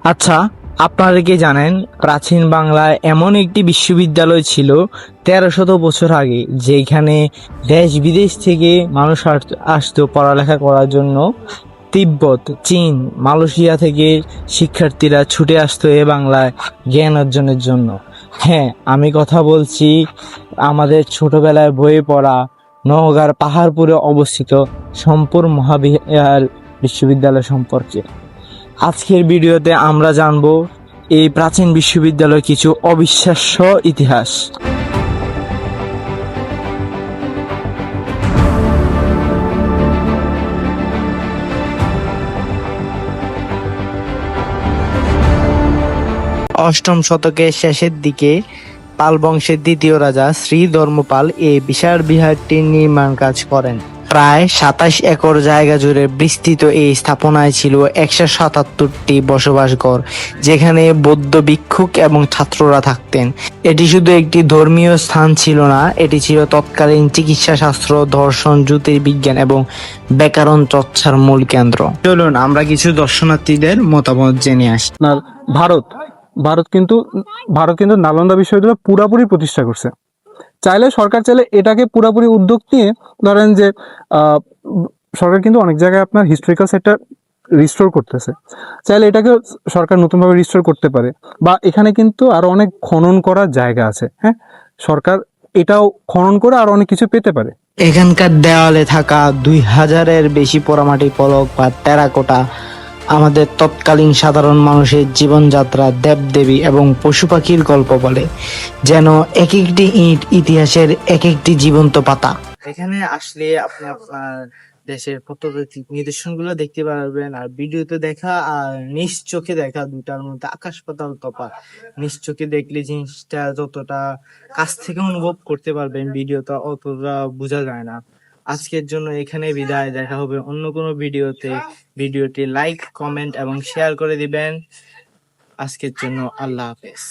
আচ্ছা, আপনারা কি জানেন প্রাচীন বাংলায় এমন একটি বিশ্ববিদ্যালয় ছিল ১৩০০ বছর আগে, যেখানে দেশ বিদেশ থেকে মানুষ আসতো পড়ালেখা করার জন্য। তিব্বত, চীন, মালয়েশিয়া থেকে শিক্ষার্থীরা ছুটে আসতো এ বাংলায় জ্ঞান অর্জনের জন্য। হ্যাঁ, আমি কথা বলছি আমাদের ছোটবেলায় বইয়ে পড়া নওগাঁর পাহাড়পুরে অবস্থিত সোমপুর মহাবিহার বিশ্ববিদ্যালয় সম্পর্কে। আজকের ভিডিওতে আমরা জানব এই প্রাচীন বিশ্ববিদ্যালয়ের কিছু অবিশ্বাস্য ইতিহাস। অষ্টম শতকের শেষের দিকে পাল বংশের দ্বিতীয় রাজা শ্রী ধর্মপাল এই বিশাল বিহারটির নির্মাণ কাজ করেন। প্রায় ২৭ একর জায়গা জুড়ে বিস্তৃত এই স্থাপনায় ছিল ১৭৭টি বসবাস ঘর, যেখানে বৌদ্ধ ভিক্ষুক এবং ছাত্ররা থাকতেন। এটি শুধু একটি ধর্মীয় স্থান ছিল না, এটি ছিল তৎকালীন চিকিৎসা শাস্ত্র, দর্শন, জ্যোতির্বিজ্ঞান এবং ব্যাকরণ চর্চার মূল কেন্দ্র। চলুন আমরা কিছু দর্শনার্থীদের মতামত জেনে আসি। আপনার ভারত ভারত কিন্তু নালন্দা বিশ্ববিদ্যালয় পুরাপুরি প্রতিষ্ঠা করছে। সরকার চাইলে এটাকে পুরাপুরি উদ্যোগ নিয়ে ধরেন যে আহ, সরকার কিন্তু অনেক জায়গায় আপনার হিস্টোরিক্যাল সেক্টর রিস্টোর করতেছে, চাইলে এটাকে সরকার নতুনভাবে রিস্টোর করতে পারে। বা এখানে কিন্তু আরো অনেক খনন করার জায়গা আছে। হ্যাঁ, সরকার এটাও খনন করে আরো অনেক কিছু পেতে পারে। এখানকার দেওয়ালে থাকা ২০০০-এর বেশি পোড়ামাটি ফলক বা টেরাকোটা আমাদের তৎকালীন সাধারণ মানুষের জীবনযাত্রা, দেবদেবী এবং পশু পাখির গল্প বলে, যেন এক একটি ইট ইতিহাসের এক একটি জীবন্ত পাতা। এখানে আসলে আপনি আপনার দেশের প্রত্নতাত্ত্বিক নিদর্শনগুলো দেখতে পারবেন। আর ভিডিওতে দেখা আর নিজ চোখে দেখা দুটার মধ্যে আকাশ পাতাল তফাৎ। নিজ চোখে দেখলে জিনিসটা যতটা কাছ থেকে অনুভব করতে পারবেন, ভিডিওটা অতটা বোঝা যায় না। আজকের জন্য এখানে বিদায়, দেখা হবে অন্য কোনো ভিডিওতে। ভিডিওটি লাইক, কমেন্ট এবং শেয়ার করে দিবেন। আজকের জন্য আল্লাহ হাফেজ।